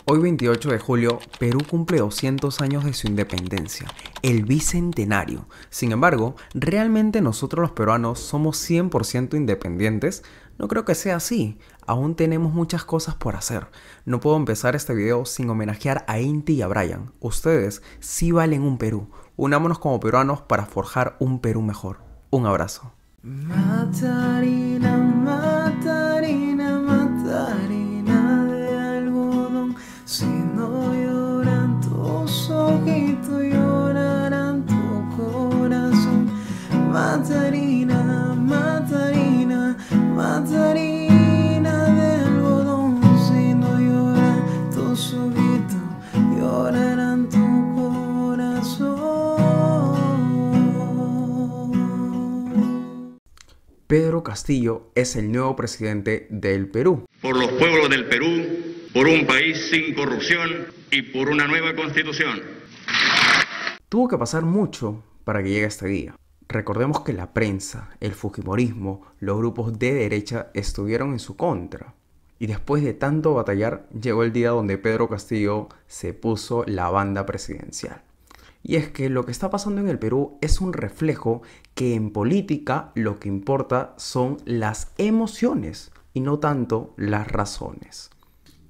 Hoy 28 de julio, Perú cumple 200 años de su independencia, el bicentenario. Sin embargo, ¿realmente nosotros los peruanos somos 100% independientes? No creo que sea así, aún tenemos muchas cosas por hacer. No puedo empezar este video sin homenajear a Inti y a Brian. Ustedes sí valen un Perú. Unámonos como peruanos para forjar un Perú mejor. Un abrazo. Matarina, Matarina, Matarina de algodón. Si no lloran tus ojitos, llorarán tu corazón. Matarina, Matarina, Matarina de algodón. Si no lloran tus ojitos, llorarán tu corazón. Pedro Castillo es el nuevo presidente del Perú. Por los pueblos del Perú, por un país sin corrupción y por una nueva constitución. Tuvo que pasar mucho para que llegue este día. Recordemos que la prensa, el fujimorismo, los grupos de derecha estuvieron en su contra. Y después de tanto batallar, llegó el día donde Pedro Castillo se puso la banda presidencial. Y es que lo que está pasando en el Perú es un reflejo que en política lo que importa son las emociones y no tanto las razones.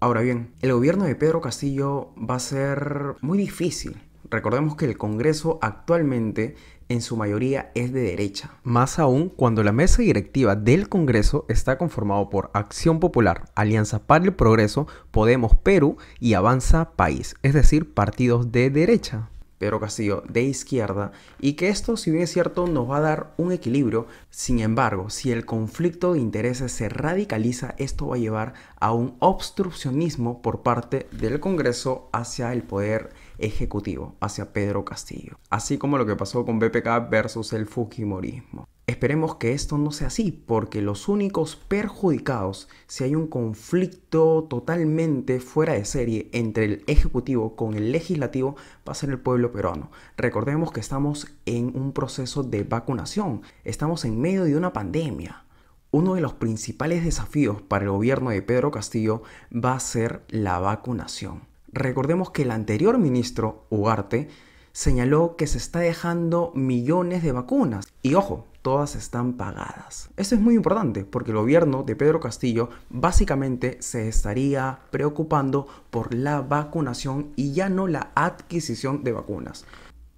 Ahora bien, el gobierno de Pedro Castillo va a ser muy difícil. Recordemos que el Congreso actualmente en su mayoría es de derecha. Más aún cuando la mesa directiva del Congreso está conformado por Acción Popular, Alianza para el Progreso, Podemos Perú y Avanza País, es decir, partidos de derecha. Pedro Castillo de izquierda, y que esto, si bien es cierto, nos va a dar un equilibrio. Sin embargo, si el conflicto de intereses se radicaliza, esto va a llevar a un obstruccionismo por parte del Congreso hacia el poder ejecutivo, hacia Pedro Castillo, así como lo que pasó con BPK versus el fujimorismo. Esperemos que esto no sea así, porque los únicos perjudicados si hay un conflicto totalmente fuera de serie entre el ejecutivo con el legislativo va a ser el pueblo peruano. Recordemos que estamos en un proceso de vacunación, estamos en medio de una pandemia. Uno de los principales desafíos para el gobierno de Pedro Castillo va a ser la vacunación. Recordemos que el anterior ministro, Ugarte, señaló que se está dejando millones de vacunas. Y ojo, todas están pagadas. Esto es muy importante porque el gobierno de Pedro Castillo básicamente se estaría preocupando por la vacunación y ya no la adquisición de vacunas.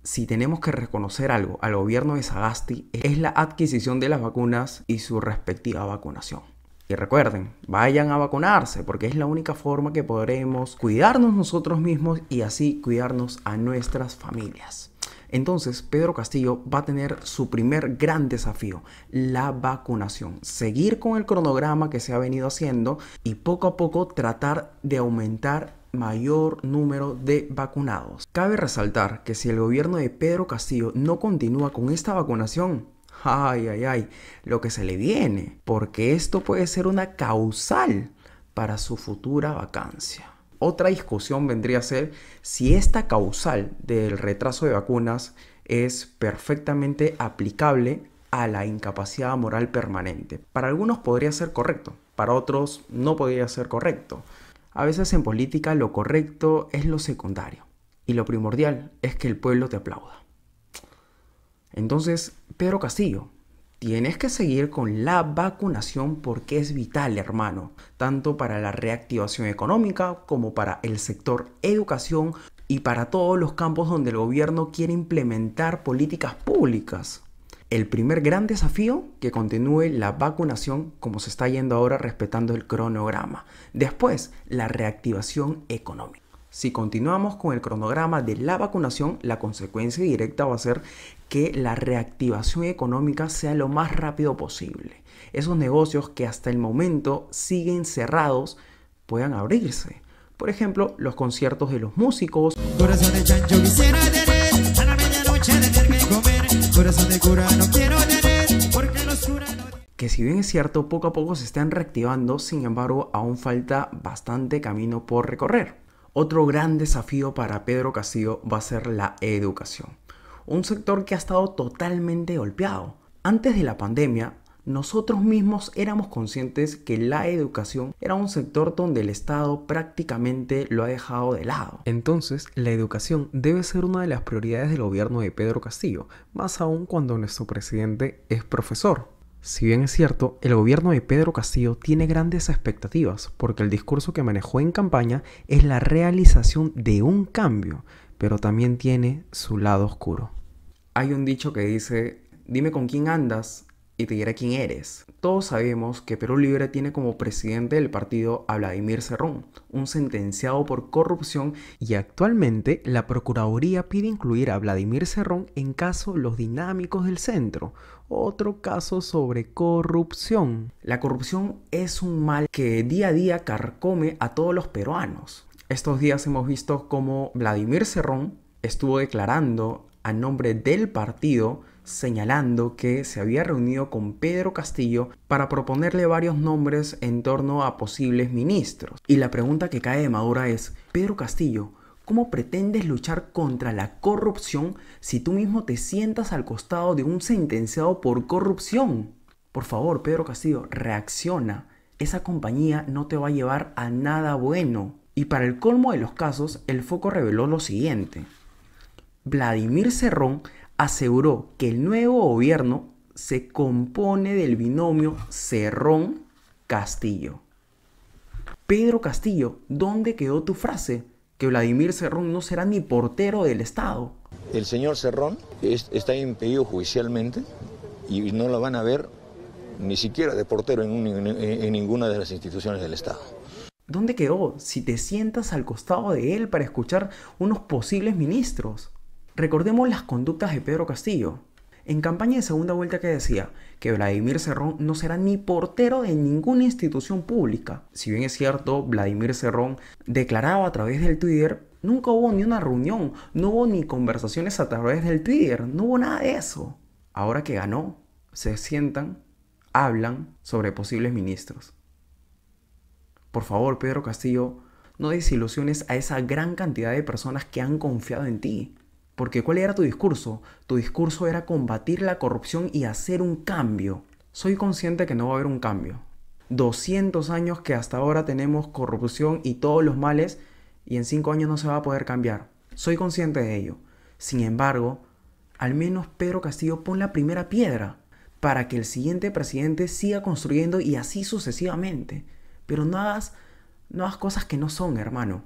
Si tenemos que reconocer algo al gobierno de Sagasti es la adquisición de las vacunas y su respectiva vacunación. Y recuerden, vayan a vacunarse porque es la única forma que podremos cuidarnos nosotros mismos y así cuidarnos a nuestras familias. Entonces, Pedro Castillo va a tener su primer gran desafío, la vacunación. Seguir con el cronograma que se ha venido haciendo y poco a poco tratar de aumentar mayor número de vacunados. Cabe resaltar que si el gobierno de Pedro Castillo no continúa con esta vacunación, ay, lo que se le viene, porque esto puede ser una causal para su futura vacancia. Otra discusión vendría a ser si esta causal del retraso de vacunas es perfectamente aplicable a la incapacidad moral permanente. Para algunos podría ser correcto, para otros no podría ser correcto. A veces en política lo correcto es lo secundario y lo primordial es que el pueblo te aplauda. Entonces, Pedro Castillo, tienes que seguir con la vacunación porque es vital, hermano, tanto para la reactivación económica como para el sector educación y para todos los campos donde el gobierno quiere implementar políticas públicas. El primer gran desafío, que continúe la vacunación como se está yendo ahora respetando el cronograma. Después, la reactivación económica. Si continuamos con el cronograma de la vacunación, la consecuencia directa va a ser que la reactivación económica sea lo más rápido posible. Esos negocios que hasta el momento siguen cerrados puedan abrirse. Por ejemplo, los conciertos de los músicos. Corazón de chancho quisiera tener, a la medianoche tener que comer. Corazón de cura no quiero tener, porque los curas no... Que si bien es cierto, poco a poco se están reactivando, sin embargo, aún falta bastante camino por recorrer. Otro gran desafío para Pedro Castillo va a ser la educación. Un sector que ha estado totalmente golpeado. Antes de la pandemia, nosotros mismos éramos conscientes que la educación era un sector donde el Estado prácticamente lo ha dejado de lado. Entonces, la educación debe ser una de las prioridades del gobierno de Pedro Castillo, más aún cuando nuestro presidente es profesor. Si bien es cierto, el gobierno de Pedro Castillo tiene grandes expectativas, porque el discurso que manejó en campaña es la realización de un cambio, pero también tiene su lado oscuro. Hay un dicho que dice, dime con quién andas y te diré quién eres. Todos sabemos que Perú Libre tiene como presidente del partido a Vladimir Cerrón, un sentenciado por corrupción, y actualmente la Procuraduría pide incluir a Vladimir Cerrón en caso Los Dinámicos del Centro, otro caso sobre corrupción. La corrupción es un mal que día a día carcome a todos los peruanos. Estos días hemos visto cómo Vladimir Cerrón estuvo declarando a nombre del partido, señalando que se había reunido con Pedro Castillo para proponerle varios nombres en torno a posibles ministros. Y la pregunta que cae de madura es, Pedro Castillo, ¿cómo pretendes luchar contra la corrupción si tú mismo te sientas al costado de un sentenciado por corrupción? Por favor, Pedro Castillo, reacciona. Esa compañía no te va a llevar a nada bueno. Y para el colmo de los casos, el Foco reveló lo siguiente. Vladimir Cerrón aseguró que el nuevo gobierno se compone del binomio Cerrón-Castillo. Pedro Castillo, ¿dónde quedó tu frase? Que Vladimir Cerrón no será ni portero del Estado. El señor Cerrón está impedido judicialmente y no lo van a ver ni siquiera de portero en ninguna de las instituciones del Estado. ¿Dónde quedó si te sientas al costado de él para escuchar unos posibles ministros? Recordemos las conductas de Pedro Castillo. En campaña de segunda vuelta que decía que Vladimir Cerrón no será ni portero de ninguna institución pública. Si bien es cierto, Vladimir Cerrón declaraba a través del Twitter, nunca hubo ni una reunión, no hubo ni conversaciones a través del Twitter, no hubo nada de eso. Ahora que ganó, se sientan, hablan sobre posibles ministros. Por favor, Pedro Castillo, no desilusiones a esa gran cantidad de personas que han confiado en ti. Porque ¿cuál era tu discurso? Tu discurso era combatir la corrupción y hacer un cambio. Soy consciente que no va a haber un cambio. 200 años que hasta ahora tenemos corrupción y todos los males, y en 5 años no se va a poder cambiar. Soy consciente de ello. Sin embargo, al menos Pedro Castillo pon la primera piedra para que el siguiente presidente siga construyendo y así sucesivamente. Pero no hagas cosas que no son, hermano.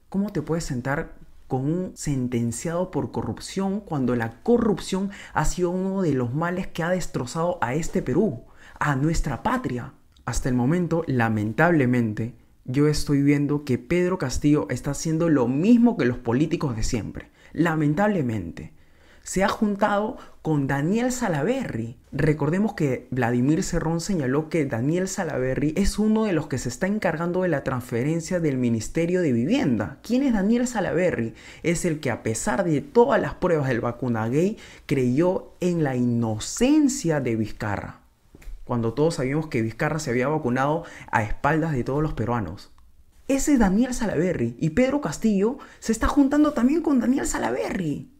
¿Cómo te puedes sentar con un sentenciado por corrupción cuando la corrupción ha sido uno de los males que ha destrozado a este Perú, a nuestra patria? Hasta el momento, lamentablemente, yo estoy viendo que Pedro Castillo está haciendo lo mismo que los políticos de siempre. Lamentablemente. Se ha juntado con Daniel Salaverry. Recordemos que Vladimir Cerrón señaló que Daniel Salaverry es uno de los que se está encargando de la transferencia del Ministerio de Vivienda. ¿Quién es Daniel Salaverry? Es el que, a pesar de todas las pruebas del vacunagate, creyó en la inocencia de Vizcarra, cuando todos sabíamos que Vizcarra se había vacunado a espaldas de todos los peruanos. Ese es Daniel Salaverry, y Pedro Castillo se está juntando también con Daniel Salaverry.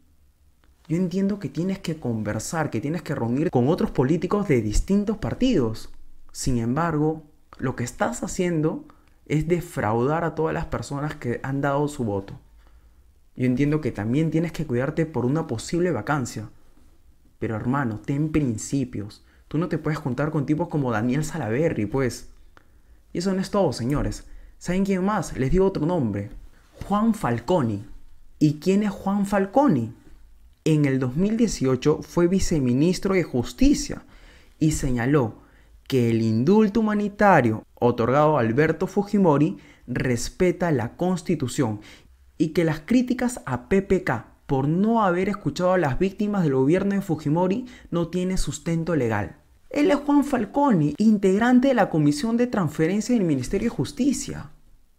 Yo entiendo que tienes que conversar, que tienes que reunir con otros políticos de distintos partidos. Sin embargo, lo que estás haciendo es defraudar a todas las personas que han dado su voto. Yo entiendo que también tienes que cuidarte por una posible vacancia. Pero hermano, ten principios. Tú no te puedes juntar con tipos como Daniel Salaverry, pues. Y eso no es todo, señores. ¿Saben quién más? Les digo otro nombre. Juan Falconi. ¿Y quién es Juan Falconi? En el 2018 fue viceministro de Justicia y señaló que el indulto humanitario otorgado a Alberto Fujimori respeta la Constitución y que las críticas a PPK por no haber escuchado a las víctimas del gobierno de Fujimori no tiene sustento legal. Él es Juan Falconi, integrante de la Comisión de Transferencia del Ministerio de Justicia.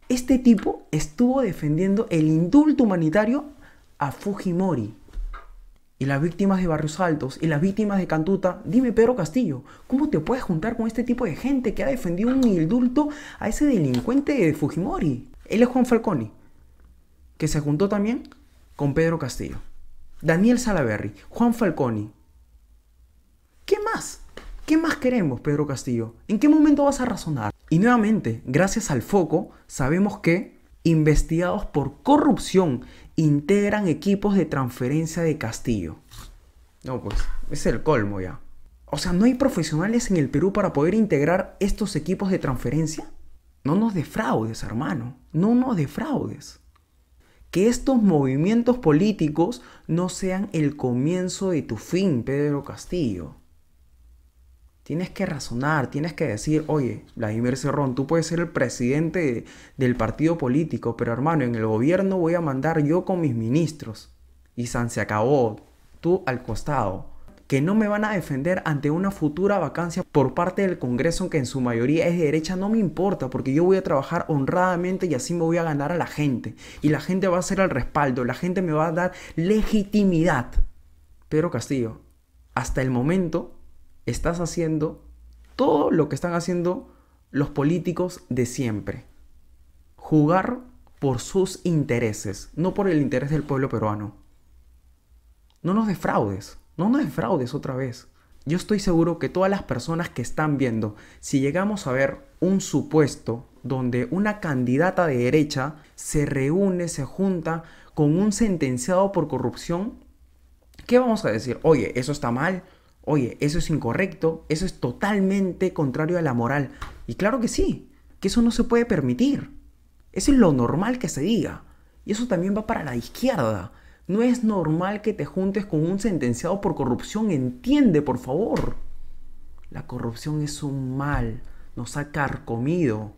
Este tipo estuvo defendiendo el indulto humanitario a Fujimori. Y las víctimas de Barrios Altos y las víctimas de Cantuta, dime Pedro Castillo, ¿cómo te puedes juntar con este tipo de gente que ha defendido un indulto a ese delincuente de Fujimori? Él es Juan Falconi, que se juntó también con Pedro Castillo. Daniel Salaverry, Juan Falconi. ¿Qué más? ¿Qué más queremos, Pedro Castillo? ¿En qué momento vas a razonar? Y nuevamente, gracias al foco, sabemos que investigados por corrupción integran equipos de transferencia de Castillo. No, pues, es el colmo ya. O sea, ¿no hay profesionales en el Perú para poder integrar estos equipos de transferencia? No nos defraudes, hermano. No nos defraudes. Que estos movimientos políticos no sean el comienzo de tu fin, Pedro Castillo. Tienes que razonar, tienes que decir, oye, Vladimir Cerrón, tú puedes ser el presidente del partido político, pero hermano, en el gobierno voy a mandar yo con mis ministros. Y se acabó, tú al costado. Que no me van a defender ante una futura vacancia por parte del Congreso, que en su mayoría es de derecha, no me importa, porque yo voy a trabajar honradamente y así me voy a ganar a la gente. Y la gente va a hacer el respaldo, la gente me va a dar legitimidad. Pedro Castillo, hasta el momento estás haciendo todo lo que están haciendo los políticos de siempre. Jugar por sus intereses, no por el interés del pueblo peruano. No nos defraudes. No nos defraudes otra vez. Yo estoy seguro que todas las personas que están viendo, si llegamos a ver un supuesto donde una candidata de derecha se reúne, se junta con un sentenciado por corrupción, ¿qué vamos a decir? Oye, eso está mal. Oye, eso es incorrecto. Eso es totalmente contrario a la moral. Y claro que sí, que eso no se puede permitir. Eso es lo normal que se diga. Y eso también va para la izquierda. No es normal que te juntes con un sentenciado por corrupción. Entiende, por favor. La corrupción es un mal. Nos ha carcomido.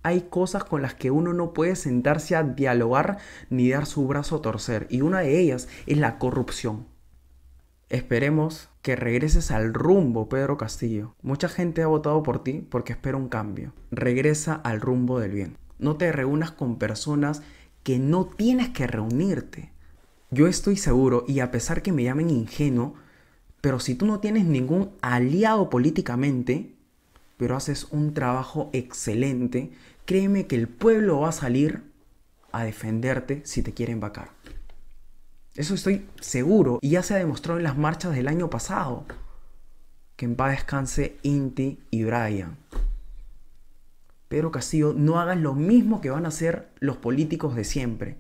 Hay cosas con las que uno no puede sentarse a dialogar ni dar su brazo a torcer. Y una de ellas es la corrupción. Esperemos que regreses al rumbo, Pedro Castillo. Mucha gente ha votado por ti porque espera un cambio. Regresa al rumbo del bien. No te reúnas con personas que no tienes que reunirte. Yo estoy seguro, y a pesar que me llamen ingenuo, pero si tú no tienes ningún aliado políticamente, pero haces un trabajo excelente, créeme que el pueblo va a salir a defenderte si te quieren vacar. Eso estoy seguro, y ya se ha demostrado en las marchas del año pasado. Que en paz descanse Inti y Brian. Pedro Castillo, no hagas lo mismo que van a hacer los políticos de siempre.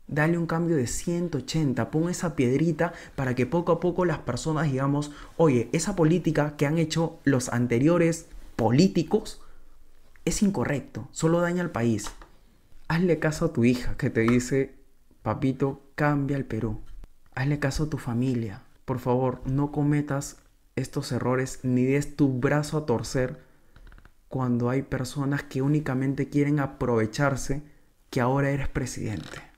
Dale un cambio de 180, pon esa piedrita para que poco a poco las personas digamos, oye, esa política que han hecho los anteriores políticos es incorrecto, solo daña al país. Hazle caso a tu hija que te dice, papito, cambia el Perú. Hazle caso a tu familia. Por favor, no cometas estos errores ni des tu brazo a torcer cuando hay personas que únicamente quieren aprovecharse que ahora eres presidente.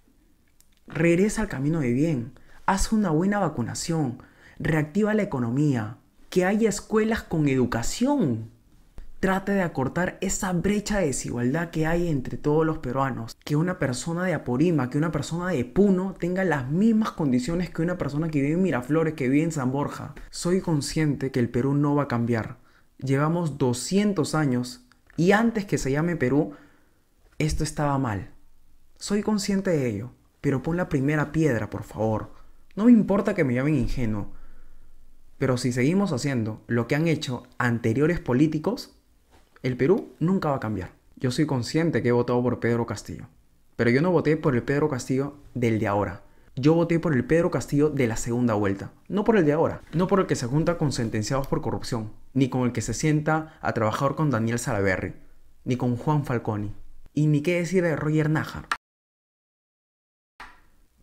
Regresa al camino de bien, haz una buena vacunación, reactiva la economía, que haya escuelas con educación. Trata de acortar esa brecha de desigualdad que hay entre todos los peruanos. Que una persona de Apurímac, que una persona de Puno tenga las mismas condiciones que una persona que vive en Miraflores, que vive en San Borja. Soy consciente que el Perú no va a cambiar. Llevamos 200 años y antes que se llame Perú, esto estaba mal. Soy consciente de ello. Pero pon la primera piedra, por favor. No me importa que me llamen ingenuo. Pero si seguimos haciendo lo que han hecho anteriores políticos, el Perú nunca va a cambiar. Yo soy consciente que he votado por Pedro Castillo. Pero yo no voté por el Pedro Castillo del de ahora. Yo voté por el Pedro Castillo de la segunda vuelta. No por el de ahora. No por el que se junta con sentenciados por corrupción. Ni con el que se sienta a trabajar con Daniel Salaverry. Ni con Juan Falconi. Y ni qué decir de Roger Nájar.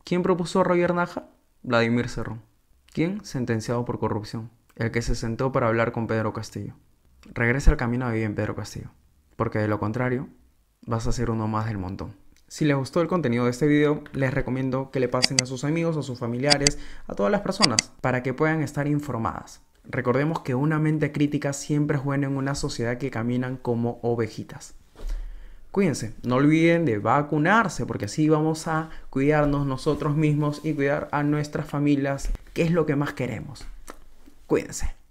¿Quién propuso a Roger Nájar? Vladimir Cerrón. ¿Quién? Sentenciado por corrupción. El que se sentó para hablar con Pedro Castillo. Regresa al camino de bien, Pedro Castillo. Porque de lo contrario, vas a ser uno más del montón. Si les gustó el contenido de este video, les recomiendo que le pasen a sus amigos, a sus familiares, a todas las personas, para que puedan estar informadas. Recordemos que una mente crítica siempre es buena en una sociedad que caminan como ovejitas. Cuídense, no olviden de vacunarse porque así vamos a cuidarnos nosotros mismos y cuidar a nuestras familias, que es lo que más queremos. Cuídense.